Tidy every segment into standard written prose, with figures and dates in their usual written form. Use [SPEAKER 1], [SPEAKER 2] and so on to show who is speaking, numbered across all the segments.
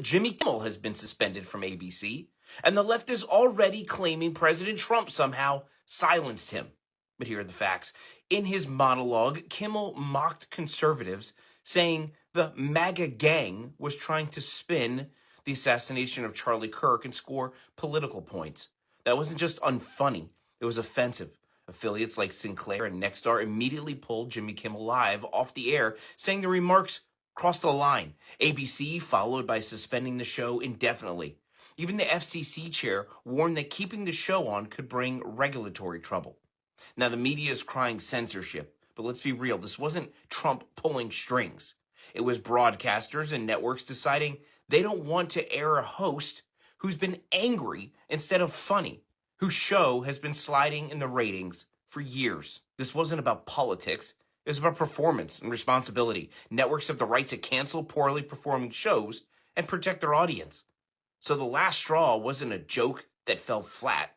[SPEAKER 1] Jimmy Kimmel has been suspended from ABC, and the left is already claiming President Trump somehow silenced him. But here are the facts. In his monologue, Kimmel mocked conservatives, saying the MAGA gang was trying to spin the assassination of Charlie Kirk and score political points. That wasn't just unfunny, it was offensive. Affiliates like Sinclair and Nexstar immediately pulled Jimmy Kimmel Live off the air, saying the remarks crossed the line. ABC followed by suspending the show indefinitely. Even the FCC chair warned that keeping the show on could bring regulatory trouble. Now, the media is crying censorship, but let's be real, this wasn't Trump pulling strings. It was broadcasters and networks deciding they don't want to air a host who's been angry instead of funny, whose show has been sliding in the ratings for years. This wasn't about politics. It was about performance and responsibility. Networks have the right to cancel poorly performing shows and protect their audience. So the last straw wasn't a joke that fell flat.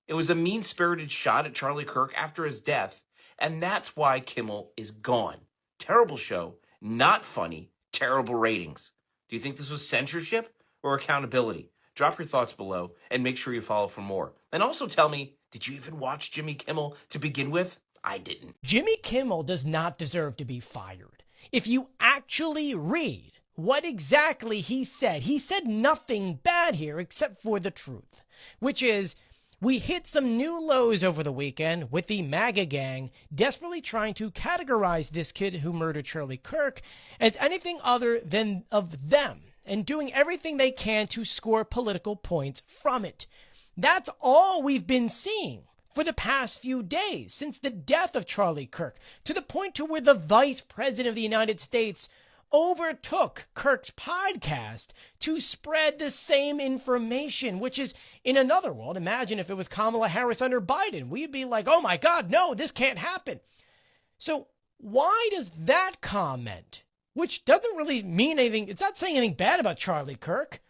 [SPEAKER 1] It was a mean-spirited shot at Charlie Kirk after his death, and that's why Kimmel is gone. Terrible show, not funny, terrible ratings. Do you think this was censorship or accountability? Drop your thoughts below and make sure you follow for more. And also tell me, did you even watch Jimmy Kimmel to begin with? I didn't.
[SPEAKER 2] Jimmy Kimmel does not deserve to be fired. If you actually read what exactly he said nothing bad here except for the truth, which is we hit some new lows over the weekend with the MAGA gang desperately trying to categorize this kid who murdered Charlie Kirk as anything other than of them and doing everything they can to score political points from it. That's all we've been seeing for the past few days since the death of Charlie Kirk, to the point to where the Vice President of the United States overtook Kirk's podcast to spread the same information, which is, in another world, imagine if it was Kamala Harris under Biden. We'd be like, oh my God, no, this can't happen. So why does that comment, which doesn't really mean anything, it's not saying anything bad about Charlie Kirk,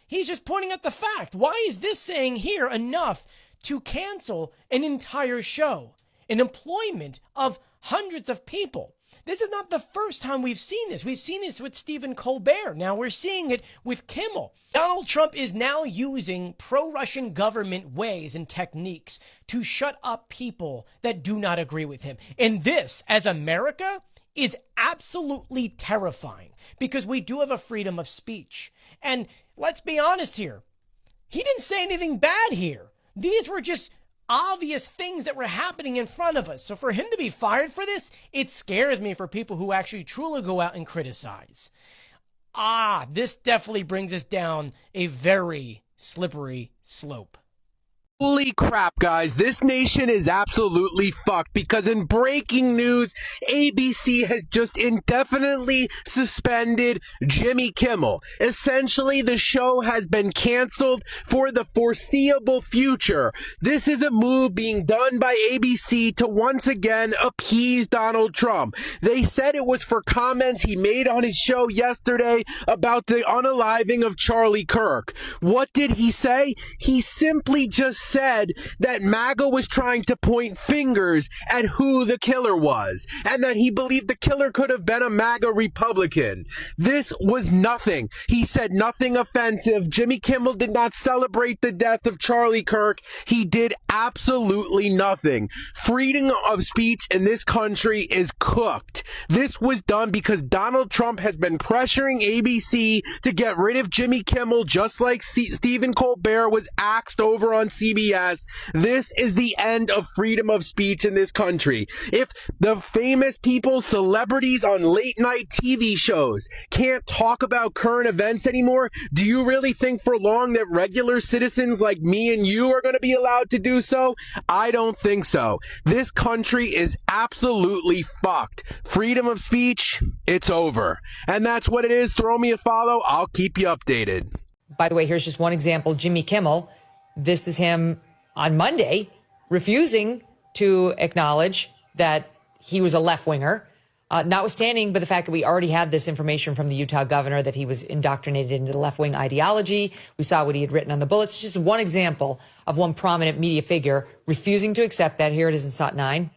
[SPEAKER 2] he's just pointing out the fact, why is this saying here enough to cancel an entire show, an employment of hundreds of people? This is not the first time we've seen this. We've seen this with Stephen Colbert. Now we're seeing it with Kimmel. Donald Trump is now using pro-Russian government ways and techniques to shut up people that do not agree with him. And this, as America, is absolutely terrifying because we do have a freedom of speech. And let's be honest here. He didn't say anything bad here. These were just obvious things that were happening in front of us. So for him to be fired for this, it scares me for people who actually truly go out and criticize. This definitely brings us down a very slippery slope.
[SPEAKER 3] Holy crap, guys. This nation is absolutely fucked because in breaking news, ABC has just indefinitely suspended Jimmy Kimmel. Essentially, the show has been canceled for the foreseeable future. This is a move being done by ABC to once again appease Donald Trump. They said it was for comments he made on his show yesterday about the unaliving of Charlie Kirk. What did he say? He simply just said that MAGA was trying to point fingers at who the killer was and that he believed the killer could have been a MAGA Republican. This was nothing. He said nothing offensive. Jimmy Kimmel did not celebrate the death of Charlie Kirk. He did absolutely nothing. Freedom of speech in this country is cooked. This was done because Donald Trump has been pressuring ABC to get rid of Jimmy Kimmel, just like Stephen Colbert was axed over on CBS. This is the end of freedom of speech in this country. If the famous people, celebrities on late night TV shows can't talk about current events anymore, do you really think for long that regular citizens like me and you are going to be allowed to do so? I don't think so. This country is absolutely fucked. Freedom of speech, it's over. And that's what it is. Throw me a follow. I'll keep you updated.
[SPEAKER 4] By the way, here's just one example. Jimmy Kimmel. This is him on Monday refusing to acknowledge that he was a left-winger, notwithstanding but the fact that we already had this information from the Utah governor that he was indoctrinated into the left-wing ideology. We saw what he had written on the bullets. It's just one example of one prominent media figure refusing to accept that. Here it is in SOT 9.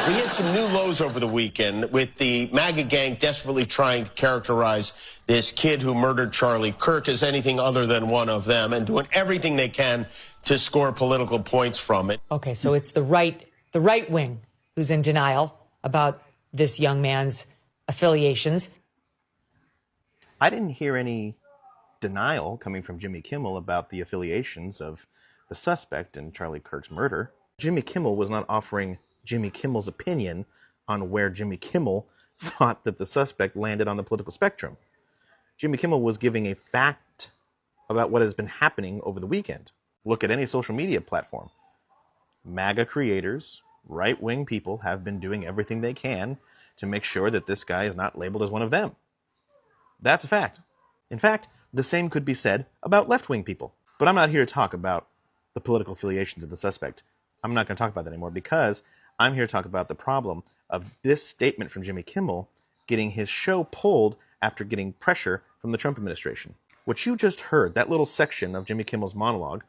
[SPEAKER 5] We hit some new lows over the weekend with the MAGA gang desperately trying to characterize this kid who murdered Charlie Kirk as anything other than one of them and doing everything they can to score political points from it.
[SPEAKER 4] Okay, so it's the right wing who's in denial about this young man's affiliations.
[SPEAKER 6] I didn't hear any denial coming from Jimmy Kimmel about the affiliations of the suspect in Charlie Kirk's murder. Jimmy Kimmel was not offering Jimmy Kimmel's opinion on where Jimmy Kimmel thought that the suspect landed on the political spectrum. Jimmy Kimmel was giving a fact about what has been happening over the weekend. Look at any social media platform. MAGA creators, right-wing people have been doing everything they can to make sure that this guy is not labeled as one of them. That's a fact. In fact, the same could be said about left-wing people. But I'm not here to talk about the political affiliations of the suspect. I'm not going to talk about that anymore because I'm here to talk about the problem of this statement from Jimmy Kimmel getting his show pulled after getting pressure from the Trump administration. What you just heard, that little section of Jimmy Kimmel's monologue,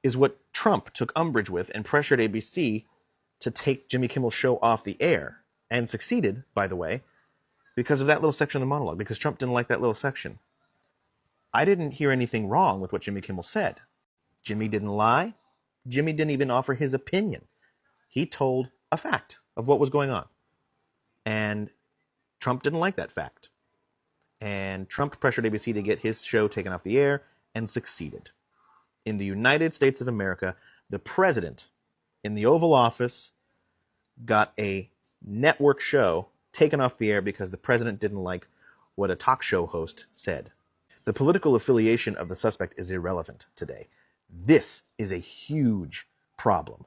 [SPEAKER 6] is what Trump took umbrage with and pressured ABC to take Jimmy Kimmel's show off the air, and succeeded, by the way, because of that little section of the monologue, because Trump didn't like that little section. I didn't hear anything wrong with what Jimmy Kimmel said. Jimmy didn't lie. Jimmy didn't even offer his opinion. He told a fact of what was going on. And Trump didn't like that fact. And Trump pressured ABC to get his show taken off the air and succeeded. In the United States of America, the president in the Oval Office got a network show taken off the air because the president didn't like what a talk show host said. The political affiliation of the suspect is irrelevant today. This is a huge problem.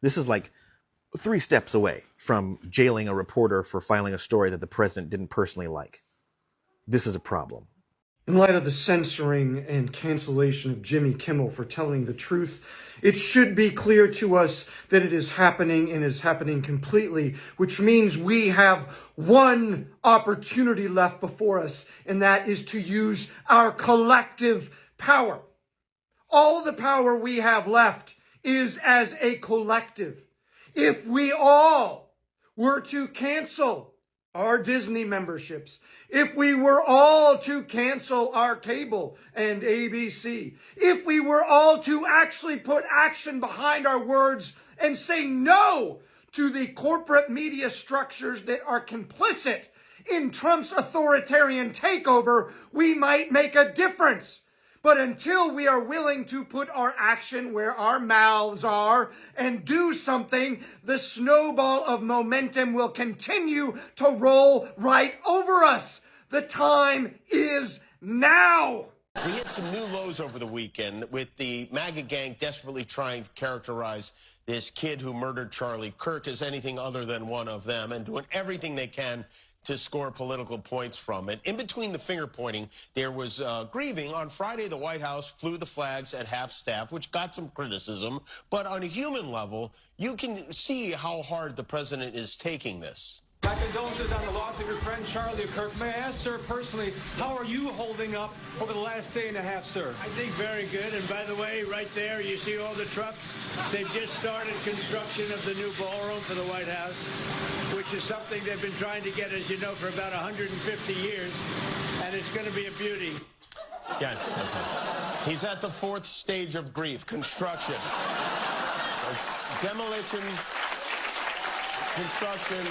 [SPEAKER 6] This is like 3 steps away from jailing a reporter for filing a story that the president didn't personally like. This is a problem.
[SPEAKER 7] In light of the censoring and cancellation of Jimmy Kimmel for telling the truth, it should be clear to us that it is happening and is happening completely, which means we have one opportunity left before us, and that is to use our collective power. All the power we have left is as a collective. If we all were to cancel our Disney memberships, if we were all to cancel our cable and ABC, if we were all to actually put action behind our words and say no to the corporate media structures that are complicit in Trump's authoritarian takeover, we might make a difference. But until we are willing to put our action where our mouths are and do something, the snowball of momentum will continue to roll right over us. The time is now.
[SPEAKER 5] We hit some new lows over the weekend with the MAGA gang desperately trying to characterize this kid who murdered Charlie Kirk as anything other than one of them and doing everything they can to score political points from it. In between the finger pointing, there was grieving. On Friday, the White House flew the flags at half-staff, which got some criticism. But on a human level, you can see how hard the president is taking this.
[SPEAKER 8] My condolences on the loss of your friend Charlie Kirk. May I ask, sir, personally, how are you holding up over the last day and a half, sir?
[SPEAKER 9] I think very good. And by the way, right there, you see all the trucks? They've just started construction of the new ballroom for the White House, which is something they've been trying to get, as you know, for about 150 years. And it's going to be a beauty.
[SPEAKER 5] Yes. Okay. He's at the 4th stage of grief, construction. Demolition, construction.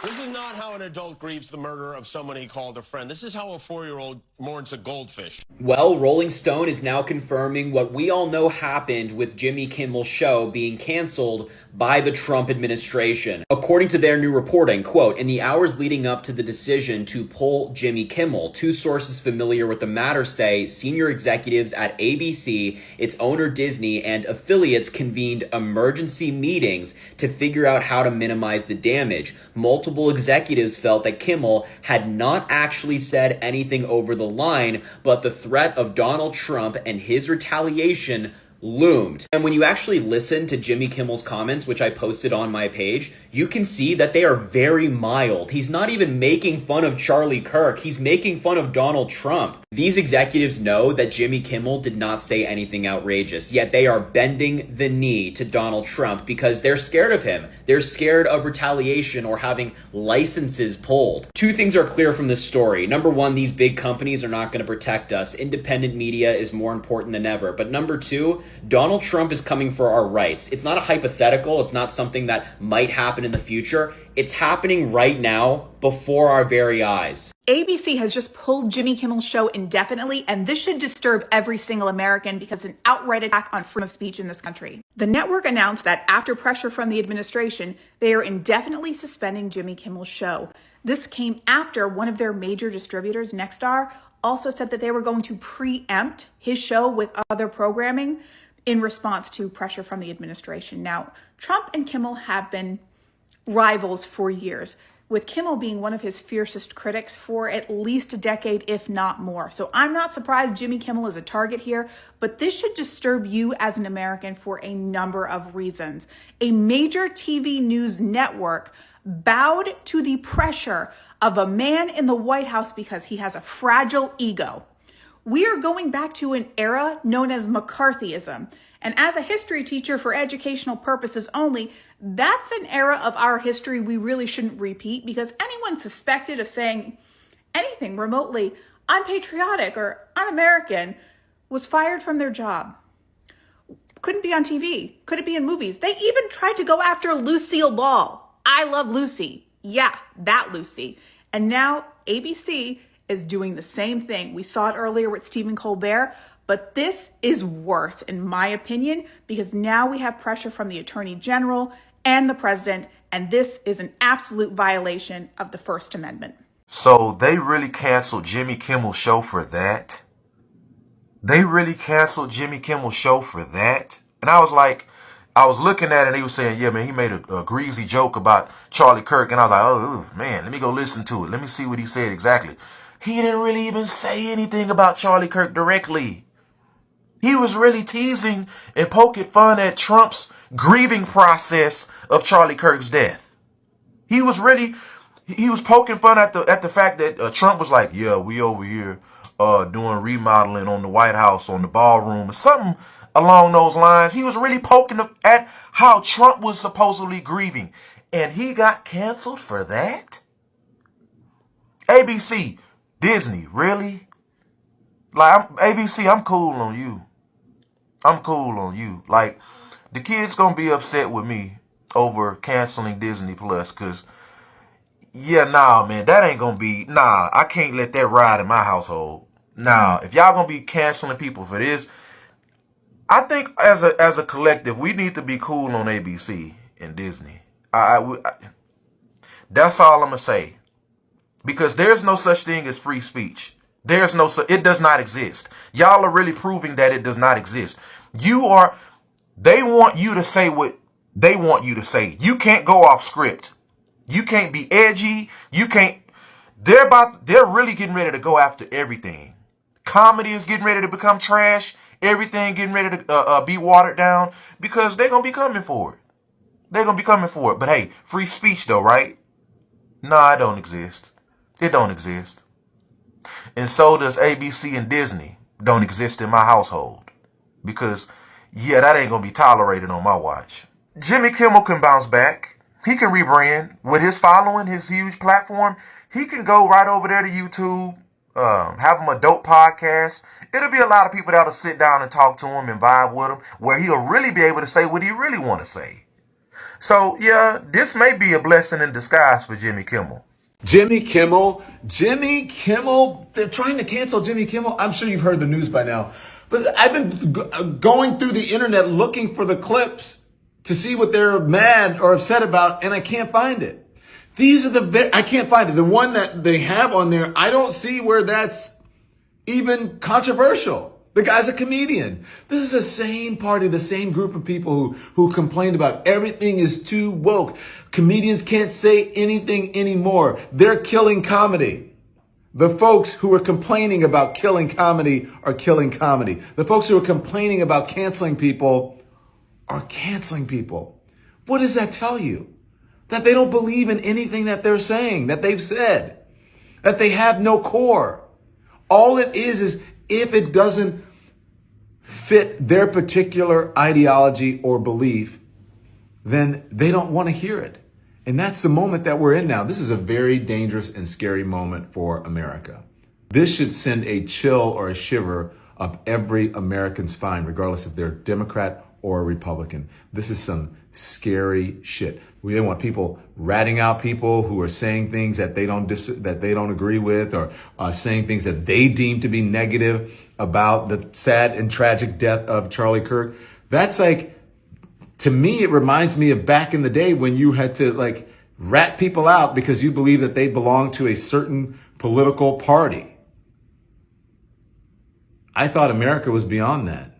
[SPEAKER 5] This is not how an adult grieves the murder of someone he called a friend. This is how a 4-year-old mourns a goldfish.
[SPEAKER 10] Well, Rolling Stone is now confirming what we all know happened with Jimmy Kimmel's show being canceled by the Trump administration. According to their new reporting, quote, in the hours leading up to the decision to pull Jimmy Kimmel, 2 sources familiar with the matter say senior executives at ABC, its owner Disney, and affiliates convened emergency meetings to figure out how to minimize the damage. Multiple executives felt that Kimmel had not actually said anything over the line, but the threat of Donald Trump and his retaliation loomed. And when you actually listen to Jimmy Kimmel's comments, which I posted on my page, you can see that they are very mild. He's not even making fun of Charlie Kirk. He's making fun of Donald Trump. These executives know that Jimmy Kimmel did not say anything outrageous, yet they are bending the knee to Donald Trump because they're scared of him. They're scared of retaliation or having licenses pulled. Two things are clear from this story. Number one, these big companies are not going to protect us. Independent media is more important than ever. But number two, Donald Trump is coming for our rights. It's not a hypothetical. It's not something that might happen in the future. It's happening right now before our very eyes.
[SPEAKER 11] ABC has just pulled Jimmy Kimmel's show indefinitely, and this should disturb every single American because it's an outright attack on freedom of speech in this country. The network announced that after pressure from the administration, they are indefinitely suspending Jimmy Kimmel's show. This came after one of their major distributors, Nexstar, also said that they were going to preempt his show with other programming in response to pressure from the administration. Now, Trump and Kimmel have been rivals for years, with Kimmel being one of his fiercest critics for at least a decade, if not more. So I'm not surprised Jimmy Kimmel is a target here, but this should disturb you as an American for a number of reasons. A major TV news network bowed to the pressure of a man in the White House because he has a fragile ego. We are going back to an era known as McCarthyism. And as a history teacher for educational purposes only, that's an era of our history we really shouldn't repeat, because anyone suspected of saying anything remotely unpatriotic or un-American was fired from their job. Couldn't be on TV. Couldn't be in movies. They even tried to go after Lucille Ball. I love Lucy. Yeah, that Lucy. And now ABC is doing the same thing. We saw it earlier with Stephen Colbert, but this is worse, in my opinion, because now we have pressure from the Attorney General and the President, and this is an absolute violation of the First Amendment.
[SPEAKER 12] So they really canceled Jimmy Kimmel's show for that? They really canceled Jimmy Kimmel's show for that? And I was like, I was looking at it and he was saying, yeah, man, he made a greasy joke about Charlie Kirk. And I was like, oh, man, let me go listen to it. Let me see what he said exactly. He didn't really even say anything about Charlie Kirk directly. He was really teasing and poking fun at Trump's grieving process of Charlie Kirk's death. He was poking fun at the fact that Trump was like, yeah, we over here doing remodeling on the White House, on the ballroom, or something along those lines. He was really poking at how Trump was supposedly grieving. And he got canceled for that? ABC, Disney, really? Like, ABC, I'm cool on you. I'm cool on you. Like, the kids gonna be upset with me over canceling Disney Plus, because, yeah, nah, man, that ain't gonna be, nah, I can't let that ride in my household. Nah, if y'all gonna be canceling people for this, I think as a collective, we need to be cool on ABC and Disney. That's all I'm gonna say. Because there's no such thing as free speech. It does not exist. Y'all are really proving that it does not exist. They want you to say what they want you to say. You can't go off script. You can't be edgy. They're really getting ready to go after everything. Comedy is getting ready to become trash. Everything getting ready to be watered down, because they're going to be coming for it. They're going to be coming for it. But hey, free speech though, right? Nah, it don't exist. It don't exist. And so does ABC and Disney. Don't exist in my household. Because, yeah, that ain't going to be tolerated on my watch. Jimmy Kimmel can bounce back. He can rebrand. With his following, his huge platform, he can go right over there to YouTube, have him a dope podcast. It'll be a lot of people that'll sit down and talk to him and vibe with him, where he'll really be able to say what he really want to say. So, yeah, this may be a blessing in disguise for Jimmy Kimmel.
[SPEAKER 13] Jimmy Kimmel, they're trying to cancel Jimmy Kimmel. I'm sure you've heard the news by now, but I've been going through the internet looking for the clips to see what they're mad or upset about, and I can't find it. I can't find it. The one that they have on there, I don't see where that's even controversial. The guy's a comedian. This is the same party, the same group of people who complained about everything is too woke. Comedians can't say anything anymore. They're killing comedy. The folks who are complaining about killing comedy are killing comedy. The folks who are complaining about canceling people are canceling people. What does that tell you? That they don't believe in anything that they're saying, that they've said, that they have no core. All it is if it doesn't fit their particular ideology or belief, then they don't want to hear it. And that's the moment that we're in now. This is a very dangerous and scary moment for America. This should send a chill or a shiver up every American spine, regardless if they're Democrat or a Republican. This is some scary shit. We don't want people ratting out people who are saying things that they don't agree with, or saying things that they deem to be negative about the sad and tragic death of Charlie Kirk. That's like, to me, it reminds me of back in the day when you had to like rat people out because you believe that they belong to a certain political party. I thought America was beyond that.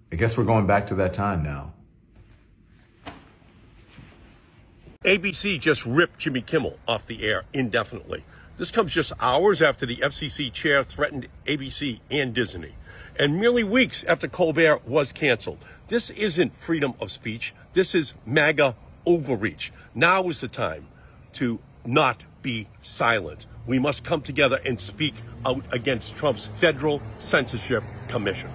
[SPEAKER 13] I guess we're going back to that time now.
[SPEAKER 14] ABC just ripped Jimmy Kimmel off the air indefinitely. This comes just hours after the FCC chair threatened ABC and Disney, and merely weeks after Colbert was canceled. This isn't freedom of speech. This is MAGA overreach. Now is the time to not be silent. We must come together and speak out against Trump's federal censorship commission.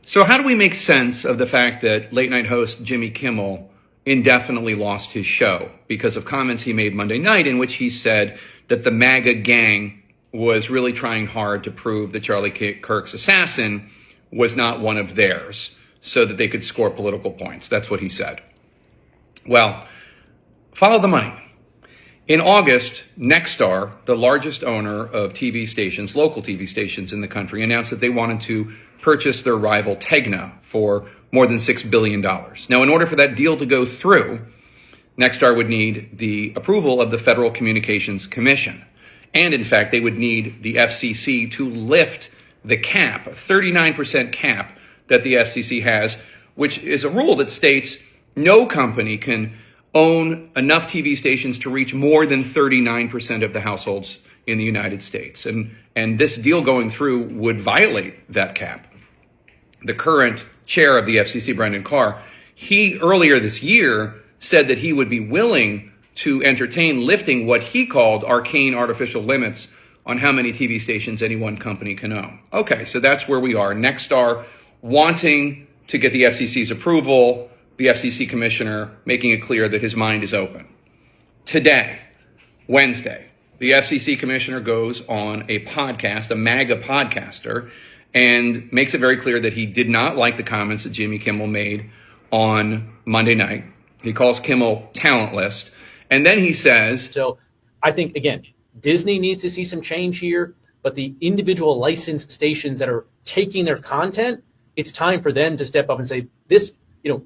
[SPEAKER 15] So how do we make sense of the fact that late night host Jimmy Kimmel indefinitely lost his show because of comments he made Monday night in which he said that the MAGA gang was really trying hard to prove that Charlie Kirk's assassin was not one of theirs so that they could score political points? That's what he said. Well, follow the money. In August, Nexstar, the largest owner of TV stations, local TV stations in the country, announced that they wanted to purchase their rival Tegna for more than $6 billion. Now, in order for that deal to go through, Nexstar would need the approval of the Federal Communications Commission. And in fact, they would need the FCC to lift the cap, a 39% cap that the FCC has, which is a rule that states no company can own enough TV stations to reach more than 39% of the households in the United States. And this deal going through would violate that cap. The current chair of the FCC, Brendan Carr, he earlier this year said that he would be willing to entertain lifting what he called arcane artificial limits on how many TV stations any one company can own. Okay, so that's where we are. Nexstar wanting to get the FCC's approval, the FCC commissioner making it clear that his mind is open. Today, Wednesday, the FCC commissioner goes on a podcast, a MAGA podcaster, and makes it very clear that he did not like the comments that Jimmy Kimmel made on Monday night. He calls Kimmel talentless. And then he says...
[SPEAKER 16] So I think, again, Disney needs to see some change here, but the individual licensed stations that are taking their content, it's time for them to step up and say, this,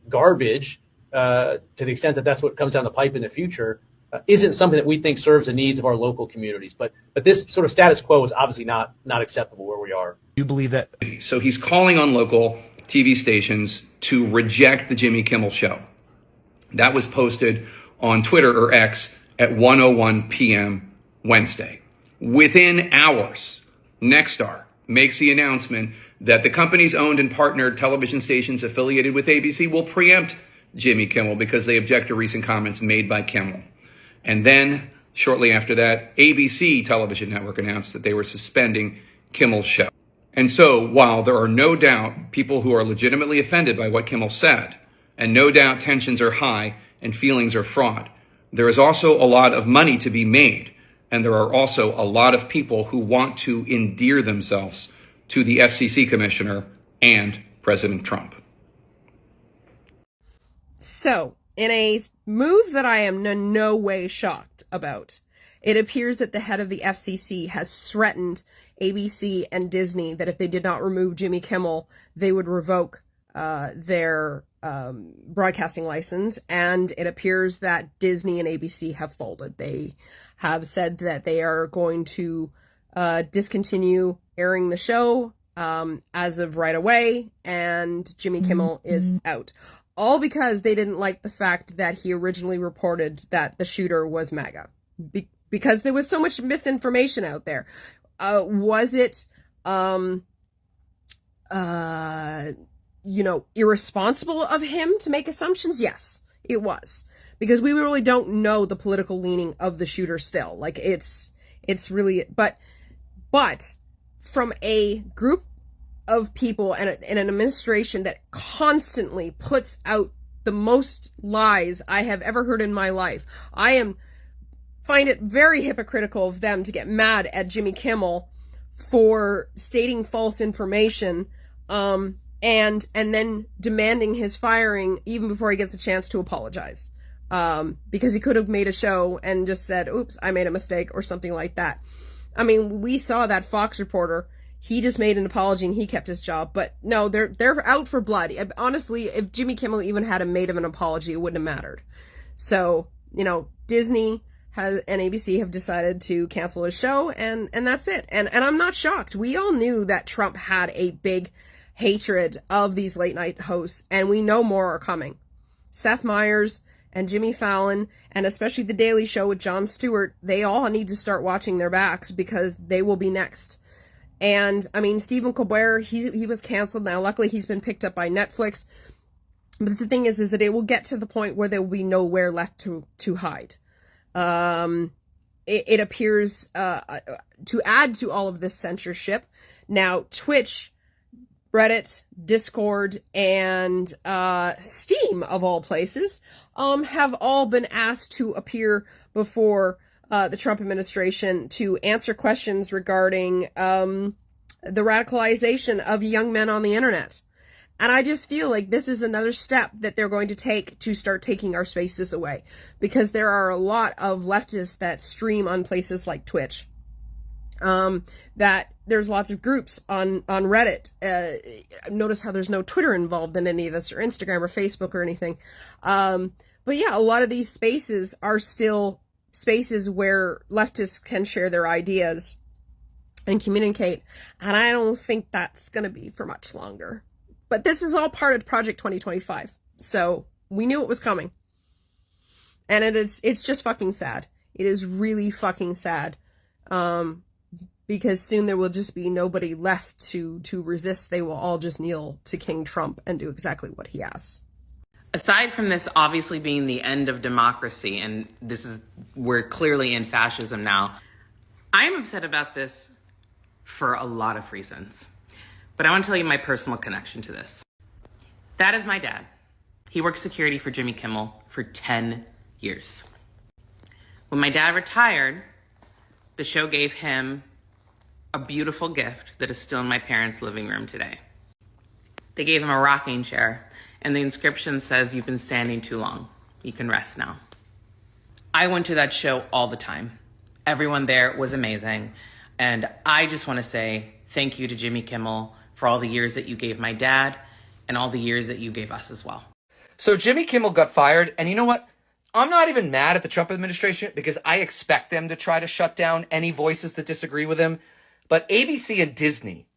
[SPEAKER 16] garbage, to the extent that that's what comes down the pipe in the future, isn't something that we think serves the needs of our local communities. But this sort of status quo is obviously not acceptable where we are.
[SPEAKER 15] You believe that? So he's calling on local TV stations to reject the Jimmy Kimmel show. That was posted on Twitter or X at 1:01 p.m. Wednesday. Within hours, Nexstar makes the announcement that the company's owned and partnered television stations affiliated with ABC will preempt Jimmy Kimmel because they object to recent comments made by Kimmel. And then, shortly after that, ABC television network announced that they were suspending Kimmel's show. And so, while there are no doubt people who are legitimately offended by what Kimmel said, and no doubt tensions are high and feelings are fraught, there is also a lot of money to be made, and there are also a lot of people who want to endear themselves to the FCC commissioner and President Trump.
[SPEAKER 17] So, in a move that I am in no way shocked about, it appears that the head of the FCC has threatened ABC and Disney that if they did not remove Jimmy Kimmel, they would revoke their broadcasting license. And it appears that Disney and ABC have folded. They have said that they are going to discontinue airing the show as of right away, and Jimmy Kimmel is out. All because they didn't like the fact that he originally reported that the shooter was MAGA. Because there was so much misinformation out there. Was it, irresponsible of him to make assumptions? Yes, it was. Because we really don't know the political leaning of the shooter still. Like, it's really, but from a group of people and an administration that constantly puts out the most lies I have ever heard in my life, find it very hypocritical of them to get mad at Jimmy Kimmel for stating false information, and then demanding his firing even before he gets a chance to apologize. Because he could have made a show and just said, oops, I made a mistake or something like that. I mean, we saw that Fox reporter, he just made an apology and he kept his job, but no, they're out for blood. Honestly, if Jimmy Kimmel even had made him an apology, it wouldn't have mattered. So, Disney and ABC have decided to cancel his show, and that's it. And I'm not shocked. We all knew that Trump had a big hatred of these late night hosts, and we know more are coming. Seth Meyers and Jimmy Fallon, and especially The Daily Show with Jon Stewart, they all need to start watching their backs because they will be next. And, I mean, Stephen Colbert, he was canceled. Now, luckily, he's been picked up by Netflix. But the thing is that it will get to the point where there will be nowhere left to hide. It appears to add to all of this censorship. Now, Twitch, Reddit, Discord, and Steam, of all places, have all been asked to appear before the Trump administration to answer questions regarding the radicalization of young men on the internet. And I just feel like this is another step that they're going to take to start taking our spaces away. Because there are a lot of leftists that stream on places like Twitch. That there's lots of groups on Reddit. Notice how there's no Twitter involved in any of this, or Instagram or Facebook or anything. But yeah, a lot of these spaces are still spaces where leftists can share their ideas and communicate. And I don't think that's going to be for much longer. But this is all part of Project 2025. So we knew it was coming. And it's just fucking sad. It is really fucking sad. Because soon there will just be nobody left to resist. They will all just kneel to King Trump and do exactly what he asks.
[SPEAKER 18] Aside from this obviously being the end of democracy, and we're clearly in fascism now, I'm upset about this for a lot of reasons. But I want to tell you my personal connection to this. That is my dad. He worked security for Jimmy Kimmel for 10 years. When my dad retired, the show gave him a beautiful gift that is still in my parents' living room today. They gave him a rocking chair, and the inscription says, "You've been standing too long. You can rest now." I went to that show all the time. Everyone there was amazing. And I just want to say thank you to Jimmy Kimmel for all the years that you gave my dad and all the years that you gave us as well.
[SPEAKER 19] So Jimmy Kimmel got fired, and you know what? I'm not even mad at the Trump administration because I expect them to try to shut down any voices that disagree with him. But ABC and Disney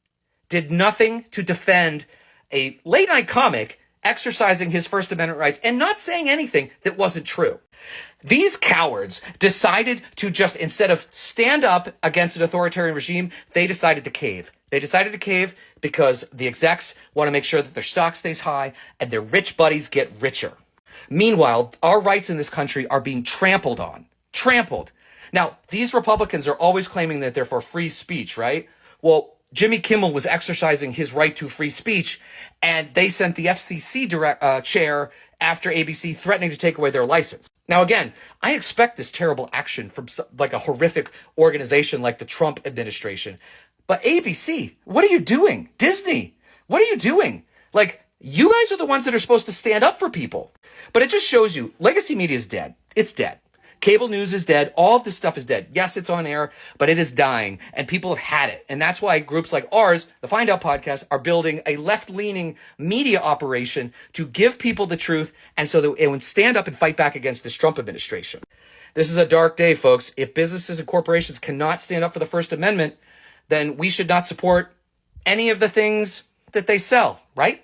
[SPEAKER 19] did nothing to defend a late-night comic exercising his First Amendment rights and not saying anything that wasn't true. These cowards decided to just, instead of stand up against an authoritarian regime, they decided to cave. They decided to cave because the execs want to make sure that their stock stays high and their rich buddies get richer. Meanwhile, our rights in this country are being trampled on. Trampled. Now, these Republicans are always claiming that they're for free speech, right? Well, Jimmy Kimmel was exercising his right to free speech, and they sent the FCC chair after ABC threatening to take away their license. Now, again, I expect this terrible action from like a horrific organization like the Trump administration. But ABC, what are you doing? Disney, what are you doing? Like, you guys are the ones that are supposed to stand up for people. But it just shows you, legacy media is dead. It's dead. Cable news is dead. All of this stuff is dead. Yes, it's on air, but it is dying, and people have had it. And that's why groups like ours, the Find Out Podcast, are building a left-leaning media operation to give people the truth, and so that it would stand up and fight back against this Trump administration. This is a dark day, folks. If businesses and corporations cannot stand up for the First Amendment, then we should not support any of the things that they sell, right?